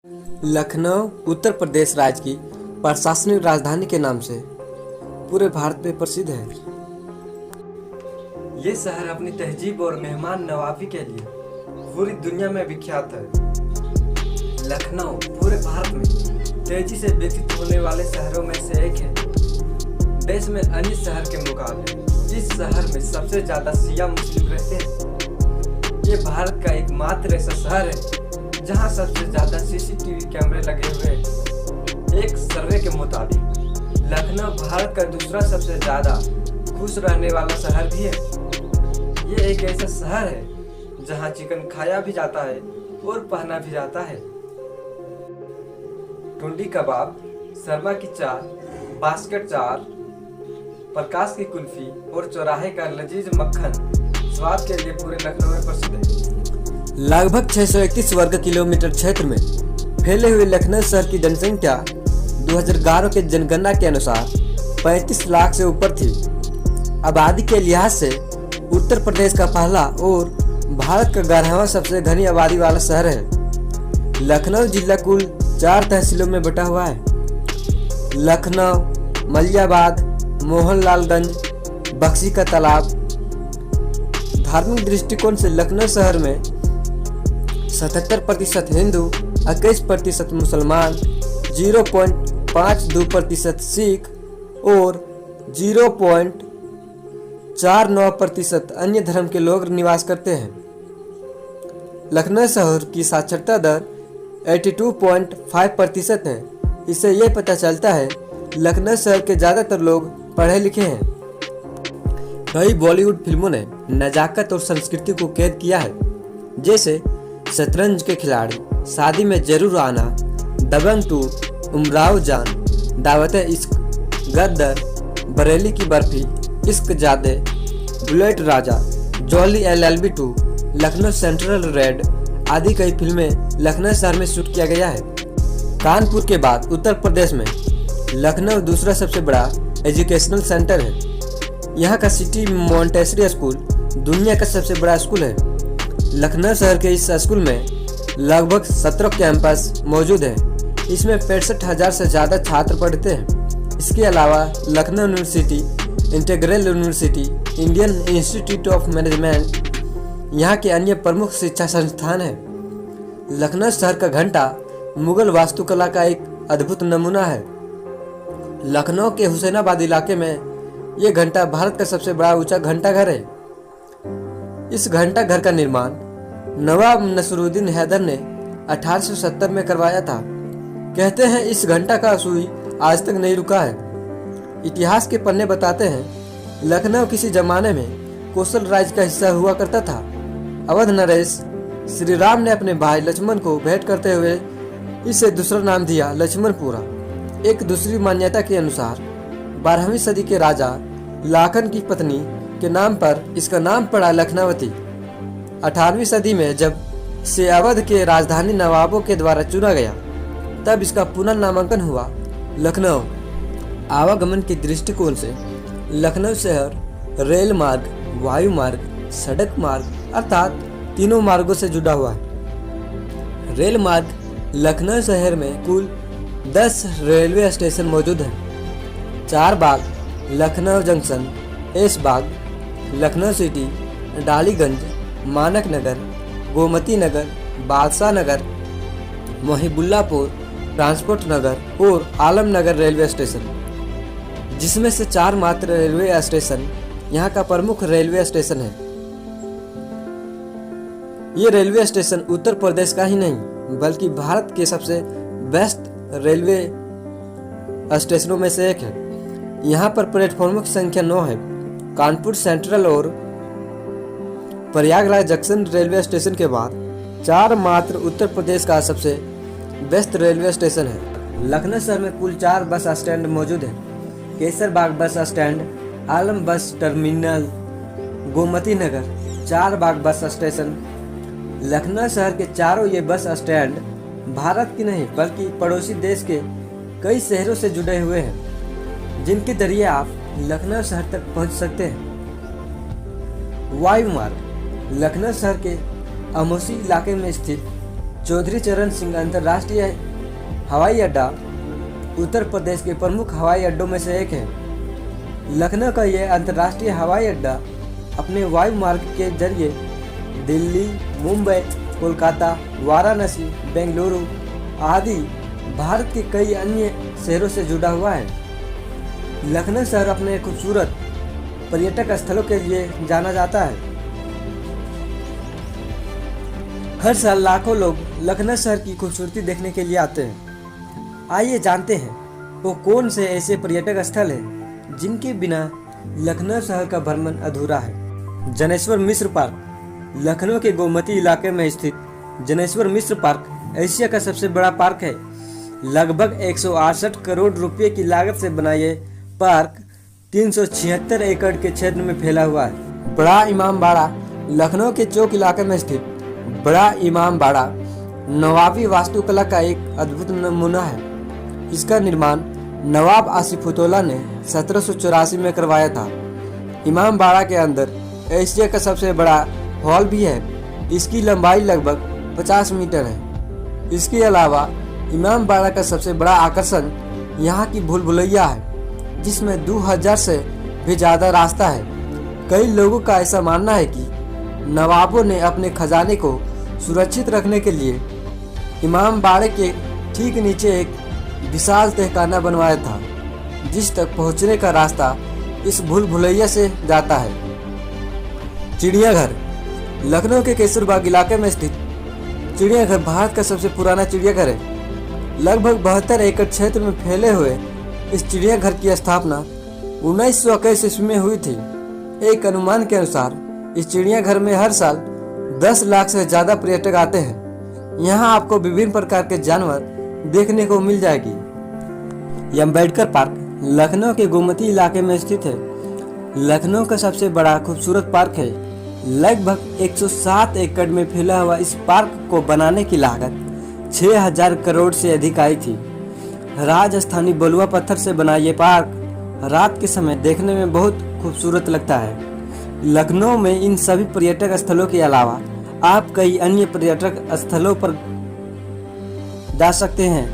लखनऊ उत्तर प्रदेश राज्य की प्रशासनिक राजधानी के नाम से पूरे भारत में प्रसिद्ध है। ये शहर अपनी तहजीब और मेहमान नवाजी के लिए पूरी दुनिया में विख्यात है। लखनऊ पूरे भारत में तेजी से विकसित होने वाले शहरों में से एक है। देश में अन्य शहर के मुकाबले इस शहर में सबसे ज्यादा शिया मुस्लिम रहते हैं। ये भारत का एकमात्र ऐसा शहर है जहां सबसे ज्यादा सीसीटीवी कैमरे लगे हुए हैं। एक सर्वे के मुताबिक लखनऊ भारत का दूसरा सबसे ज्यादा खुश रहने वाला शहर भी है। ये एक ऐसा शहर है जहां चिकन खाया भी जाता है और पहना भी जाता है। टुंडी कबाब, शर्मा की चाय, बास्केट चाट, प्रकाश की कुल्फी और चौराहे का लजीज मक्खन स्वाद के लिए पूरे लखनऊ में प्रसिद्ध है। लगभग 631 वर्ग किलोमीटर क्षेत्र में फैले हुए लखनऊ शहर की जनसंख्या 2011 के जनगणना के अनुसार 35 लाख से ऊपर थी। आबादी के लिहाज से उत्तर प्रदेश का पहला और भारत का 11वां सबसे घनी आबादी वाला शहर है। लखनऊ जिला कुल 4 तहसीलों में बटा हुआ है। लखनऊ, मलियाबाद, मोहनलालगंज, बख्शी का तालाब। धार्मिक दृष्टिकोण से लखनऊ शहर में 77% हिंदू, 21% मुसलमान, 0.52% सिख और 0.49% अन्य धर्म के लोग निवास करते हैं। लखनऊ शहर की साक्षरता दर 82.5% है। इससे यह पता चलता है लखनऊ शहर के ज़्यादातर लोग पढ़े लिखे हैं। कई बॉलीवुड फिल्मों ने नजाकत और संस्कृति को कैद किया है, जैसे शतरंज के खिलाड़ी, शादी में जरूर आना, दबंग 2, उमराव जान, दावत-ए इश्क, गद्दर, बरेली की Barfi, Ishaqzaade, Bullet Raja, Jolly LLB 2, Lucknow Central Raid आदि कई फिल्में लखनऊ शहर में शूट किया गया है। कानपुर के बाद उत्तर प्रदेश में लखनऊ दूसरा सबसे बड़ा एजुकेशनल सेंटर है। यहाँ का सिटी मॉन्टेसरी स्कूल दुनिया का सबसे बड़ा स्कूल है। लखनऊ शहर के इस स्कूल में लगभग 17 कैंपस मौजूद हैं। इसमें 65,000 से ज़्यादा छात्र पढ़ते हैं। इसके अलावा Lucknow university, integral university, Indian institute of management यहाँ के अन्य प्रमुख शिक्षा संस्थान हैं। लखनऊ शहर का घंटा मुगल वास्तुकला का एक अद्भुत नमूना है। लखनऊ के हुसैनाबाद इलाके में ये घंटा भारत का सबसे बड़ा ऊंचा घंटा घर है। इस घंटा घर का निर्माण नवाब नसरुद्दीन हैदर ने 1870 में करवाया था। कहते हैं इस घंटा का सुई आज तक नहीं रुका है। इतिहास के पन्ने बताते हैं लखनऊ किसी जमाने में कौशल राज्य का हिस्सा हुआ करता था। अवध नरेश श्री राम ने अपने भाई लक्ष्मण को भेंट करते हुए इसे दूसरा नाम दिया लक्ष्मणपुरा। एक दूसरी मान्यता के अनुसार 12वीं सदी के राजा लाखन की पत्नी के नाम पर इसका नाम पड़ा लखनवती। 18वीं सदी में जब से अवध के राजधानी नवाबों के द्वारा चुना गया, तब इसका पुनर्नामांकन हुआ लखनऊ। आवागमन के दृष्टिकोण से लखनऊ शहर रेल मार्ग, वायु मार्ग, सड़क मार्ग अर्थात तीनों मार्गों से जुड़ा हुआ है। रेल मार्ग लखनऊ शहर में कुल 10 रेलवे स्टेशन मौजूद हैं। 4 बाग, लखनऊ जंक्शन, एस बाग, लखनऊ सिटी, डालीगंज, मानक नगर, गोमती नगर, बादशाह नगर, मोहिबुल्लापुर, ट्रांसपोर्ट नगर और आलम नगर रेलवे स्टेशन, जिसमें से 4 मात्र रेलवे स्टेशन यहाँ का प्रमुख रेलवे स्टेशन है। ये रेलवे स्टेशन उत्तर प्रदेश का ही नहीं बल्कि भारत के सबसे बेस्ट रेलवे स्टेशनों में से एक है। यहाँ पर प्लेटफॉर्मों की संख्या 9 है। कानपुर सेंट्रल और प्रयागराज जंक्शन रेलवे स्टेशन के बाद 4 मात्र उत्तर प्रदेश का सबसे बेस्ट रेलवे स्टेशन है। लखनऊ शहर में कुल 4 बस स्टैंड मौजूद हैं। केसरबाग बस स्टैंड, आलम बस टर्मिनल, गोमती नगर, 4 बाग बस स्टेशन। लखनऊ शहर के चारों ये बस स्टैंड भारत की नहीं बल्कि पड़ोसी देश के कई शहरों से जुड़े हुए हैं, जिनके जरिए आप लखनऊ शहर तक पहुंच सकते हैं। वायु मार्ग लखनऊ शहर के अमोसी इलाके में स्थित चौधरी चरण सिंह अंतर्राष्ट्रीय हवाई अड्डा उत्तर प्रदेश के प्रमुख हवाई अड्डों में से एक है। लखनऊ का यह अंतर्राष्ट्रीय हवाई अड्डा अपने वायु मार्ग के जरिए दिल्ली, मुंबई, कोलकाता, वाराणसी, बेंगलुरु आदि भारत के कई अन्य शहरों से जुड़ा हुआ है। लखनऊ शहर अपने खूबसूरत पर्यटक स्थलों के लिए जाना जाता है। हर साल लाखों लोग लखनऊ शहर की खूबसूरती देखने के लिए आते हैं। आइए जानते हैं वो कौन से ऐसे पर्यटक स्थल हैं जिनके बिना लखनऊ शहर का भ्रमण अधूरा है। जनेश्वर मिश्र पार्क। लखनऊ के गोमती इलाके में स्थित जनेश्वर मिश्र पार्क एशिया का सबसे बड़ा पार्क है। लगभग 168 करोड़ रुपए की लागत से बना ये पार्क 376 एकड़ के क्षेत्र में फैला हुआ है। बड़ा इमाम बाड़ा। लखनऊ के चौक इलाके में स्थित बड़ा इमाम बाड़ा नवाबी वास्तुकला का एक अद्भुत नमूना है। इसका निर्माण नवाब आसिफउद्दौला ने 1784 में करवाया था। इमाम बाड़ा के अंदर एशिया का सबसे बड़ा हॉल भी है। इसकी लंबाई लगभग 50 मीटर है। इसके अलावा इमाम बाड़ा का सबसे बड़ा आकर्षण यहाँ की भूल भुलैया है, जिसमें 2000 से भी ज़्यादा रास्ता है। कई लोगों का ऐसा मानना है कि नवाबों ने अपने खजाने को सुरक्षित रखने के लिए इमाम बाड़े के ठीक नीचे एक विशाल तहखाना बनवाया था, जिस तक पहुँचने का रास्ता इस भूल भुलैया से जाता है। चिड़ियाघर। लखनऊ के केसरबाग इलाके में स्थित चिड़ियाघर भारत का सबसे पुराना चिड़ियाघर है। लगभग 72 एकड़ क्षेत्र में फैले हुए इस चिड़ियाघर की स्थापना 1921 ईस्वी में हुई थी। एक अनुमान के अनुसार इस चिड़ियाघर में हर साल 10 लाख से ज़्यादा पर्यटक आते हैं। यहाँ आपको विभिन्न प्रकार के जानवर देखने को मिल जाएगी। अम्बेडकर पार्क लखनऊ के गोमती इलाके में स्थित है। लखनऊ का सबसे बड़ा खूबसूरत पार्क है। लगभग 107 एकड़ में फैला हुआ इस पार्क को बनाने की लागत 6000 करोड़ से अधिक आई थी। राजस्थानी बलुआ पत्थर से बना ये पार्क रात के समय देखने में बहुत खूबसूरत लगता है। लखनऊ में इन सभी पर्यटक स्थलों के अलावा आप कई अन्य पर्यटक स्थलों पर जा सकते हैं।